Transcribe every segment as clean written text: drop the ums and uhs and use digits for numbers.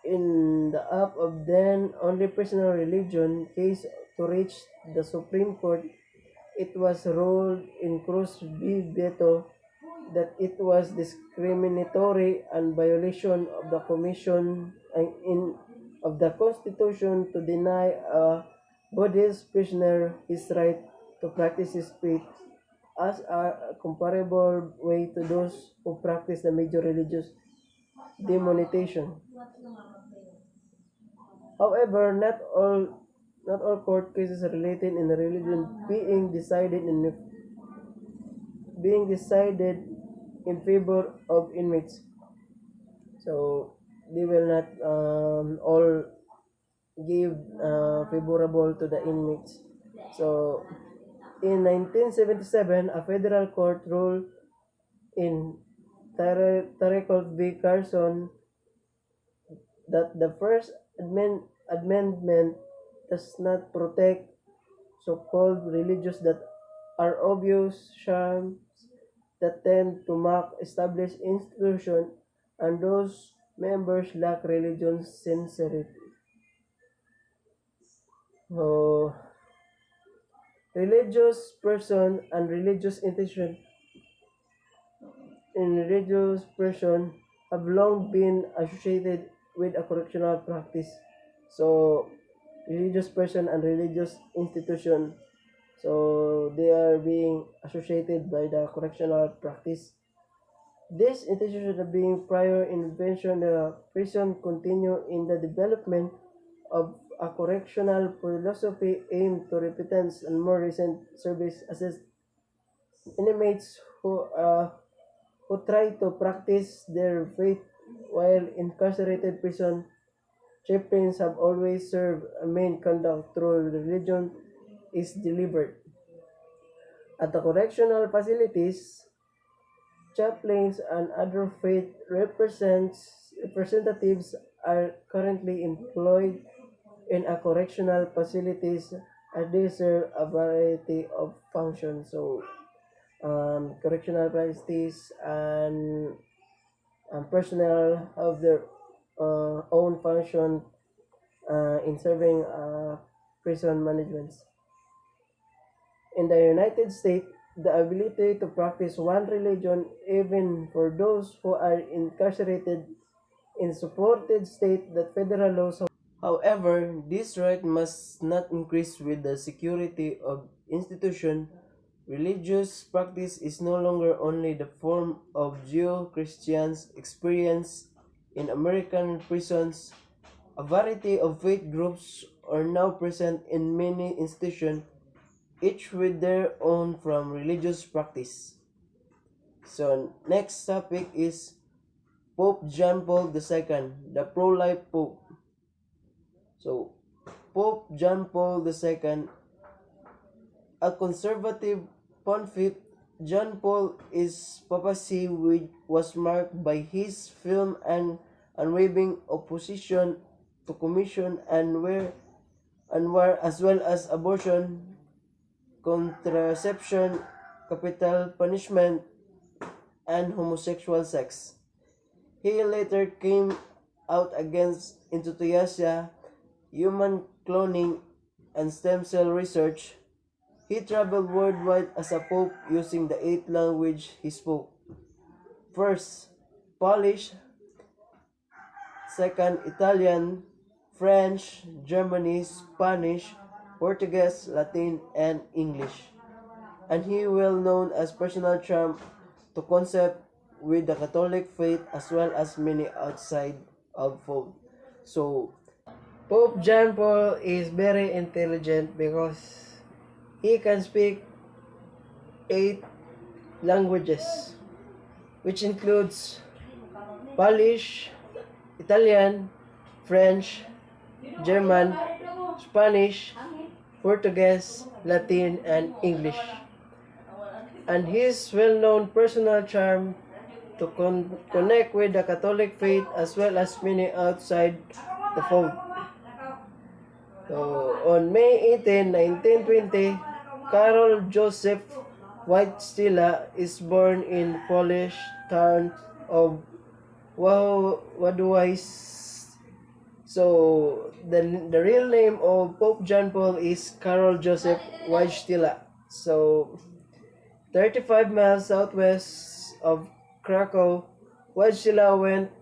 in the act of then only personal religion case to reach the Supreme Court, it was ruled in Cruz v. Beto that it was discriminatory and violation of the commission in of the Constitution to deny a Buddhist prisoner his right to practice his faith as a comparable way to those who practice the major religious demonetization. However, not all court cases related in religion being decided in favor of inmates. So they will not all give favorable to the inmates. So in 1977, a federal court ruled in Tarekot v. Carson that the First Amendment does not protect so-called religious that are obvious shams that tend to mock established institutions and those members lack religion sincerity. So, religious person and religious person have long been associated with a correctional practice. So, religious person and religious institution, so they are being associated by the correctional practice. This institution being prior invention, the prison continue in the development of a correctional philosophy aimed to repentance and more recent service assist inmates who try to practice their faith while incarcerated prison. Chaplains have always served a main conduct through religion is delivered. At the correctional facilities, chaplains and other faith representatives are currently employed in a correctional facilities as they serve a variety of functions. So, correctional facilities and personnel have their own function in serving prison management. In the United States, the ability to practice one religion, even for those who are incarcerated in supported state that federal laws. However, this right must not increase with the security of institution. Religious practice is no longer only the form of Judeo-Christians experience in American prisons. A variety of faith groups are now present in many institutions, each with their own from religious practice. So next topic is Pope John Paul II, the pro-life Pope. So Pope John Paul II, a conservative pontiff, John Paul is papacy which was marked by his firm and unwavering opposition to commission and war as well as abortion, contraception, capital punishment, and homosexual sex. He later came out against euthanasia, human cloning, and stem cell research. He traveled worldwide as a pope using the 8 languages he spoke. First, Polish, second, Italian, French, German, Spanish, Portuguese, Latin, and English. And he well known as personal charm to concept with the Catholic faith as well as many outside of faith. So, Pope John Paul is very intelligent because he can speak 8 languages, which includes Polish, Italian, French, German, Spanish, Portuguese, Latin, and English. And his well-known personal charm to connect with the Catholic faith as well as many outside the fold. So, on May 18, 1920, Karol Joseph Wojtyla is born in Polish town of Wadowice, So the real name of Pope John Paul is Karol Joseph Wojtyla. So 35 miles southwest of Krakow, Wojtyla went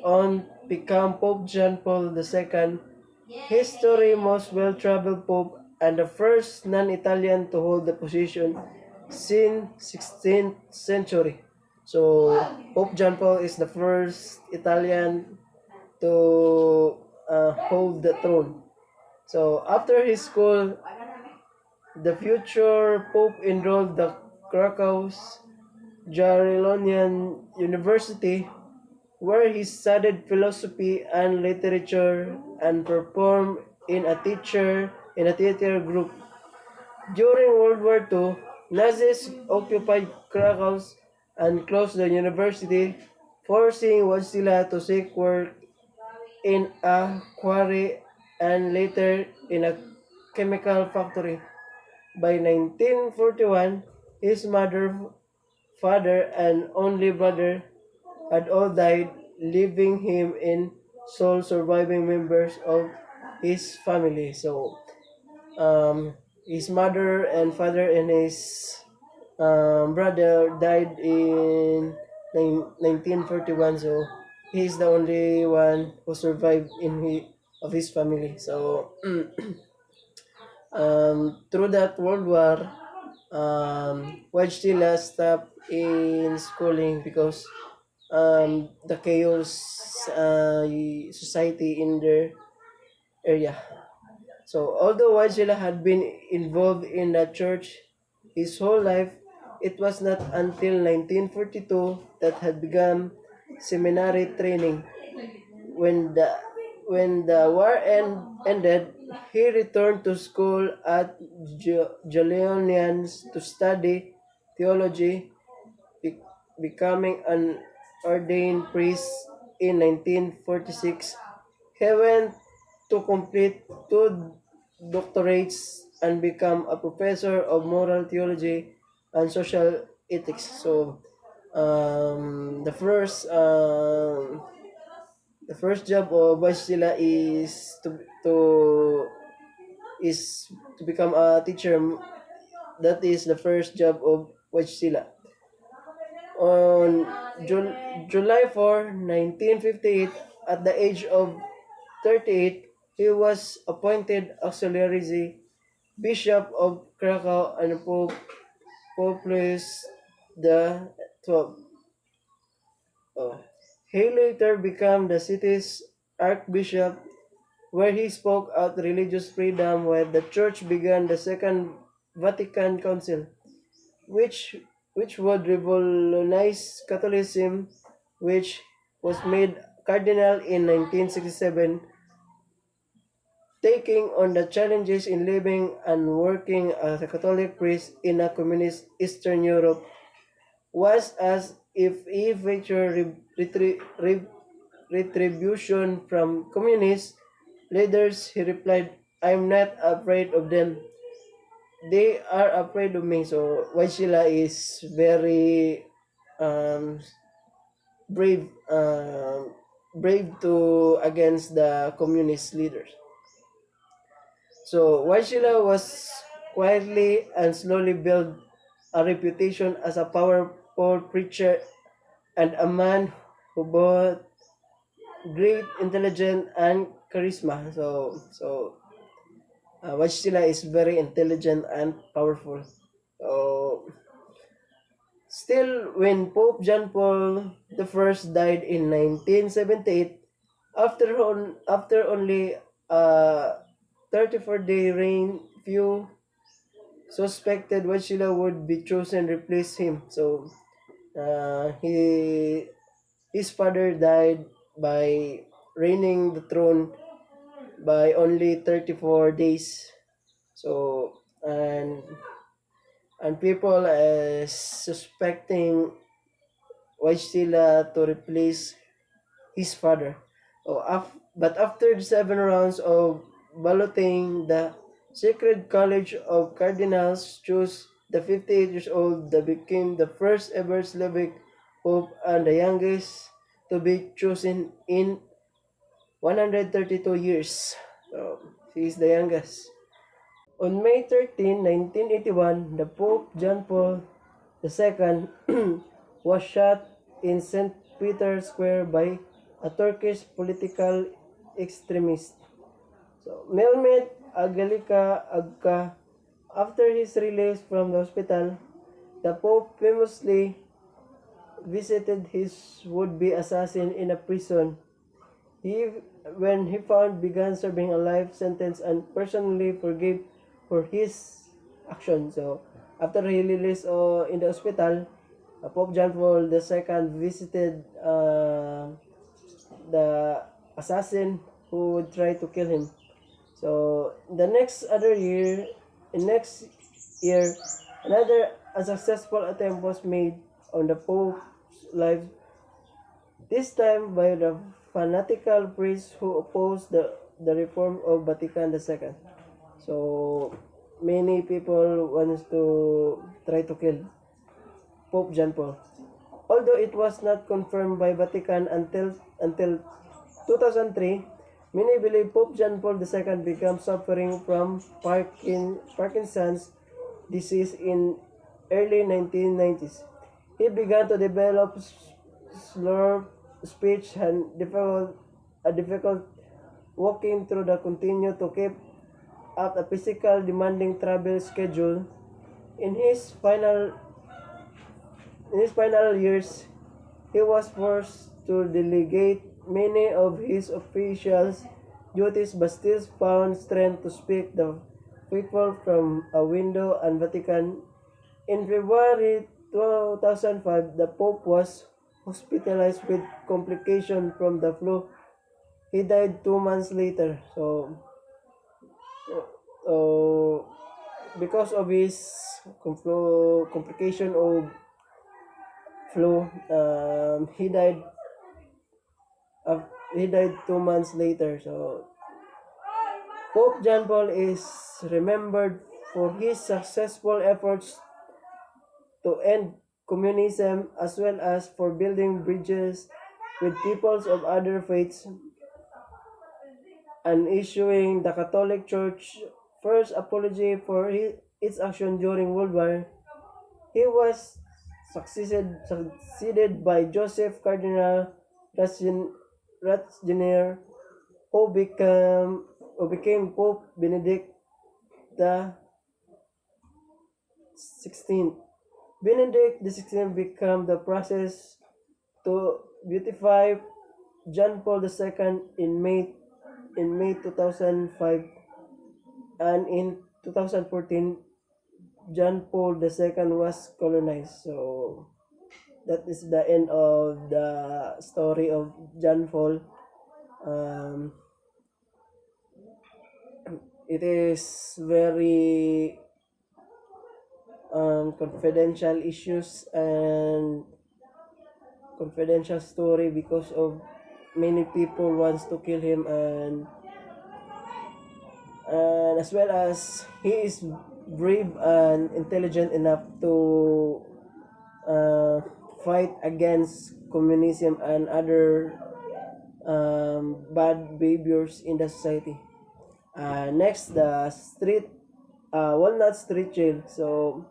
on become Pope John Paul II, history most well-traveled pope and the first non-Italian to hold the position since 16th century. So Pope John Paul is the first Italian to hold the throne. So after his school, the future pope enrolled the Krakow's Jagiellonian University, where he studied philosophy and literature and performed in a theater group. During World War II, Nazis occupied Krakow and closed the university, forcing Wojtyla to seek work in a quarry and later in a chemical factory. By 1941, his mother, father, and only brother had all died, leaving him in sole surviving members of his family. So, his mother and father and his brother died in 1941. So, he's the only one who survived of his family. So, through that World War, Wojtyla stopped in schooling because the chaos society in their area. So although Wojtyla had been involved in the church his whole life, it was not until 1942 that had begun seminary training. When the when the war ended, he returned to school at Jagiellonians to study theology, be- becoming an ordained priest in 1946. He went to complete two doctorates and become a professor of moral theology and social ethics. So, the first job of Bachelor is to become a teacher. That is the first job of Wajsila. On July 4, 1958, at the age of 38, he was appointed auxiliary bishop of Krakow and Pope Louis the 12th. Oh. He later became the city's archbishop, where he spoke out religious freedom while the church began the Second Vatican Council, which which would revolutionize Catholicism, which was made cardinal in 1967, taking on the challenges in living and working as a Catholic priest in a communist Eastern Europe was as if he featured retribution from communist leaders. He replied, I'm not afraid of them. They are afraid of me. So Waisila is very um, brave, brave to against the communist leaders. So Waisila was quietly and slowly built a reputation as a powerful preacher and a man who both great intelligence and charisma. Wachila is very intelligent and powerful. So still, when Pope John Paul I died in 1978, after only a 34-day reign, few suspected Wachila would be chosen to replace him. So his father died by reigning the throne by only 34 days. So and people suspecting Wajsila to replace his father. But after the 7 rounds of balloting, the Sacred College of Cardinals chose the 58 years old that became the first ever Slavic pope and the youngest to be chosen in 132 years. So, he is the youngest. On May 13, 1981, the Pope John Paul II was shot in St. Peter's Square by a Turkish political extremist. So, Mehmet Agalika Agka, after his release from the hospital, the Pope famously visited his would-be assassin in a prison. He, when he found, began serving a life sentence and personally forgave for his action. So, after he released in the hospital, Pope John Paul II visited the assassin who would try to kill him. So, next year, another unsuccessful attempt was made on the Pope's life, this time by the fanatical priests who opposed the reform of Vatican II. So many people wants to try to kill Pope John Paul. Although it was not confirmed by Vatican until 2003, many believe Pope John Paul II began suffering from Parkinson's disease in early 1990s. He began to develop slurred speech and difficult walking through the continue to keep up a physical demanding travel schedule. In his final years, he was forced to delegate many of his officials' duties but still found strength to speak the faithful from a window and Vatican. In February 2005, the Pope was hospitalized with complication from the flu. He died 2 months later. So, because of his complication of flu, uh, he died 2 months later. So, Pope John Paul is remembered for his successful efforts to end communism as well as for building bridges with peoples of other faiths and issuing the Catholic Church first apology for its action during World War. He was succeeded by Joseph Cardinal Ratzinger, who became Pope Benedict the 16th. Benedict the 16th became the process to beautify John Paul II in May 2005, and in 2014 John Paul II was colonized. So that is the end of the story of John Paul. Um, it is very confidential issues and confidential story because of many people wants to kill him, and as well as he is brave and intelligent enough to uh, fight against communism and other bad behaviors in the society. Next, the Walnut Street Jail. So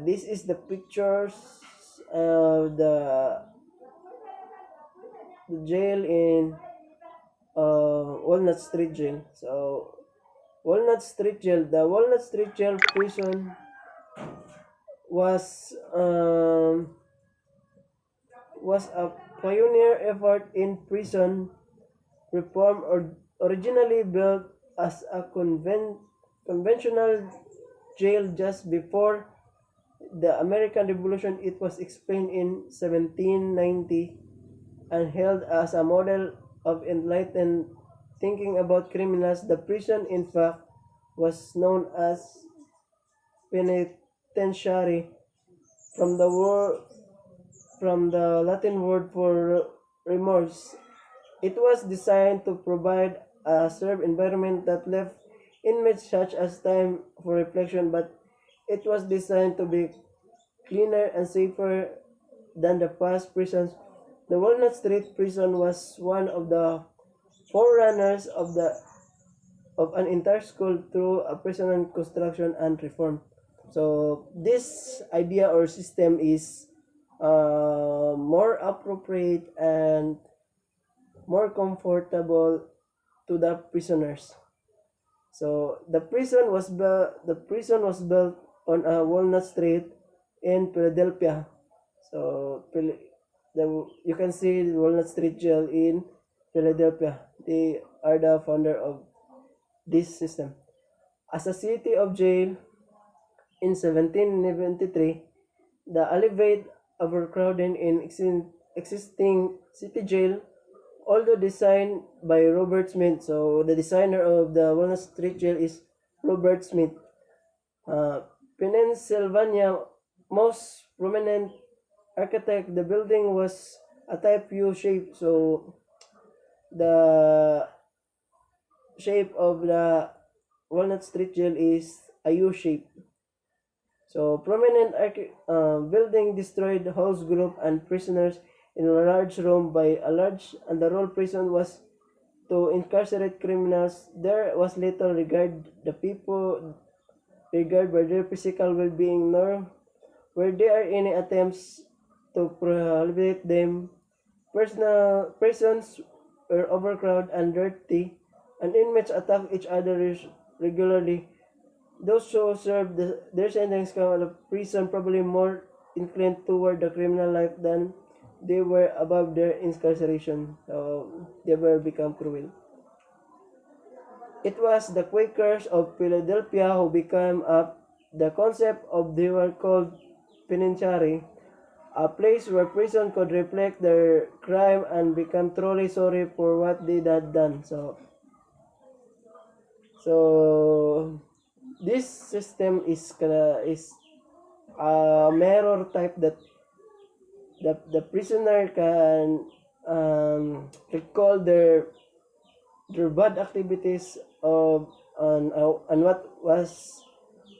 this is the pictures of the jail in Walnut Street Jail. So the Walnut Street Jail prison was a pioneer effort in prison reform, originally built as a conventional jail just before the American Revolution. It was explained in 1790 and held as a model of enlightened thinking about criminals. The prison, in fact, was known as penitentiary from the word from the Latin word for remorse. It was designed to provide a safe environment that left inmates such as time for reflection, but it was designed to be cleaner and safer than the past prisons The Walnut Street prison was one of the forerunners of an entire school through a prison construction and reform. So this idea or system is more appropriate and more comfortable to the prisoners. So the prison was built on a Walnut Street in Philadelphia. So you can see the Walnut Street Jail in Philadelphia. They are the founder of this system. As a city of jail in 1793, the alleviate overcrowding in existing city jail, although designed by Robert Smith. So the designer of the Walnut Street Jail is Robert Smith. Uh, Pennsylvania most prominent architect. The building was a type U shape. So the shape of the Walnut Street Jail is a U shape. So prominent building destroyed house group and prisoners in a large room by a large, and the role prison was to incarcerate criminals. There was little regard by their physical well-being, nor were there any attempts to prohibit them. Personal prisons were overcrowded and dirty, and inmates attacked each other regularly. Those who served their sentence come out of prison probably more inclined toward the criminal life than they were above their incarceration. So they were become cruel. It was the Quakers of Philadelphia who became up the concept of they were called penitentiary, a place where prison could reflect their crime and become truly sorry for what they had done. So this system is a mirror type that the prisoner can recall their bad activities of on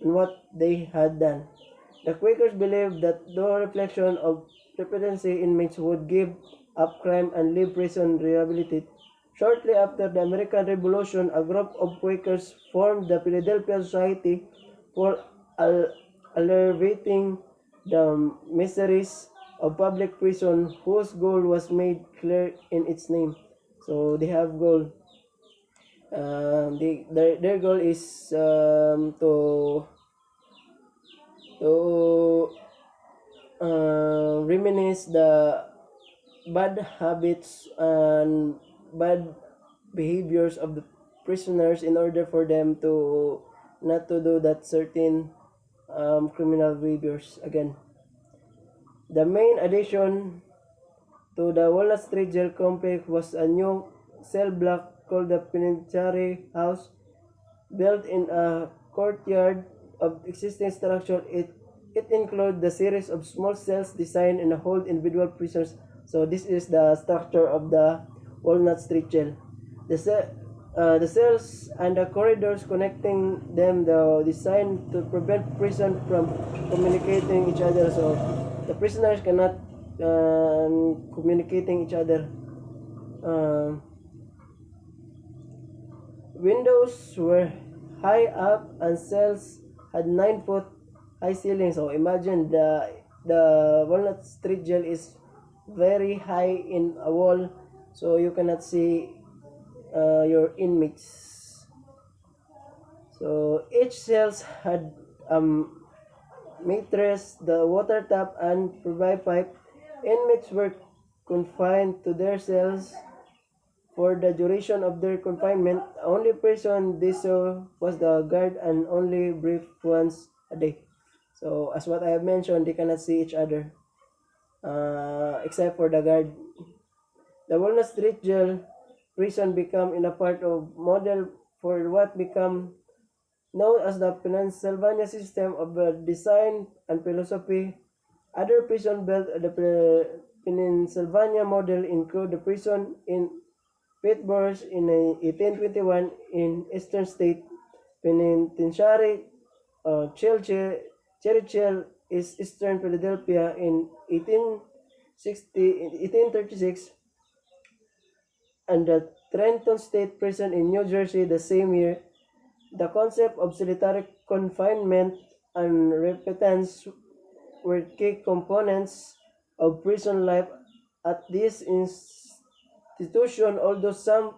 what they had done. The Quakers believed that the reflection of repentancy inmates would give up crime and leave prison rehabilitated. Shortly after the American Revolution, a group of Quakers formed the Philadelphia Society for alleviating the miseries of public prison, whose goal was made clear in its name. So they have goal. Their goal is to reminisce the bad habits and bad behaviors of the prisoners in order for them to not to do that certain criminal behaviors again. The main addition to the Walnut Street Jail complex was a new cell block called the Penitentiary House, built in a courtyard of existing structure. It includes the series of small cells designed to hold individual prisoners. So this is the structure of the Walnut Street Jail. The, ce- the cells and the corridors connecting them are designed to prevent prison from communicating each other. So the prisoners cannot communicating each other. Um Windows were high up and cells had 9 foot high ceilings. So imagine the Walnut Street Jail is very high in a wall, so you cannot see your inmates. So each cells had mattress, the water tap, and provide pipe. Inmates were confined to their cells for the duration of their confinement. Only person they saw was the guard and only brief once a day. So as what I have mentioned, they cannot see each other except for the guard. The Walnut Street Jail prison became in a part of model for what became known as the Pennsylvania system of design and philosophy. Other prison built the Pennsylvania model include the prison in Pittsburgh in 1821 in Eastern State Penitentiary, Churchill is Eastern Philadelphia in 18 1836, and the Trenton State Prison in New Jersey the same year. The concept of solitary confinement and repentance were key components of prison life at this institution, although some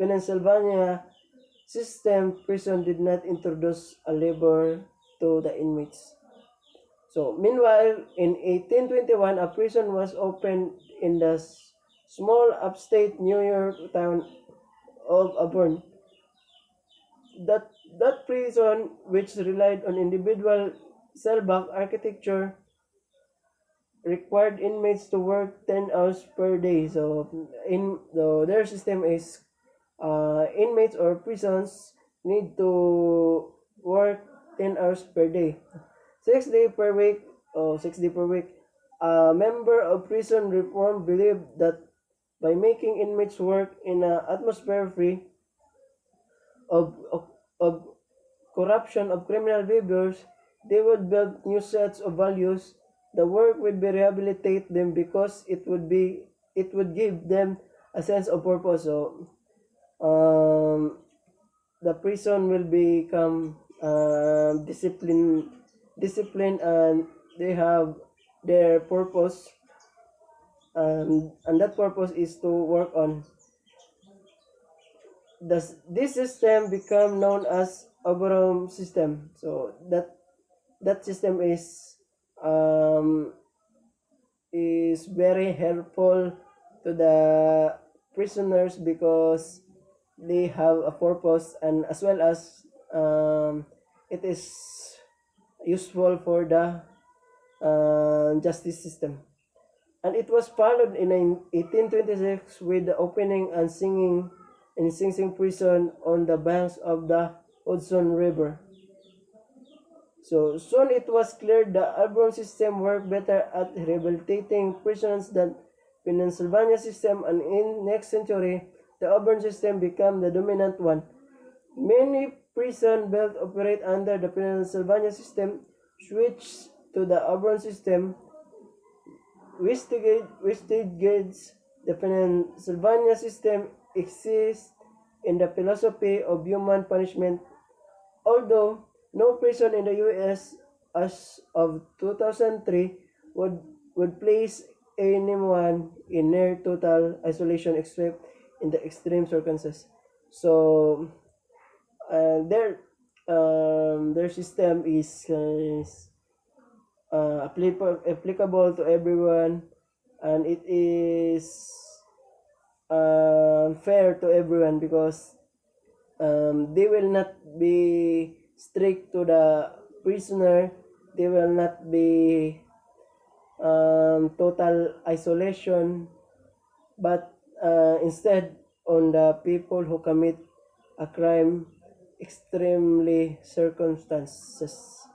Pennsylvania system prison did not introduce a labor to the inmates. So, meanwhile, in 1821, a prison was opened in the small upstate New York town of Auburn. That prison, which relied on individual cell block architecture, required inmates to work 10 hours per day. So, their system is inmates or prisons need to work 10 hours per day. 6 days per week, 6 days per week. A member of prison reform believed that by making inmates work in an atmosphere free of corruption of criminal behaviors, they would build new sets of values. The work would be rehabilitate them because it would give them a sense of purpose. So the prison will become discipline, and they have their purpose, and that purpose is to work on. This system become known as Oberon system. So that system um, is very helpful to the prisoners because they have a purpose, and as well as it is useful for the justice system. And it was followed in 1826 with the opening and singing in Sing Sing prison on the banks of the Hudson River. So soon it was clear the Auburn system worked better at rehabilitating prisoners than Pennsylvania system, and in next century the Auburn system became the dominant one. Many prison built operate under the Pennsylvania system switched to the Auburn system. Westgate's the Pennsylvania system exists in the philosophy of human punishment, although no prison in the U.S. as of 2003 would place anyone in near total isolation except in the extreme circumstances. So their system is applicable to everyone, and it is fair to everyone because they will not be strict to the prisoner. They will not be total isolation, but instead on the people who commit a crime extremely circumstances.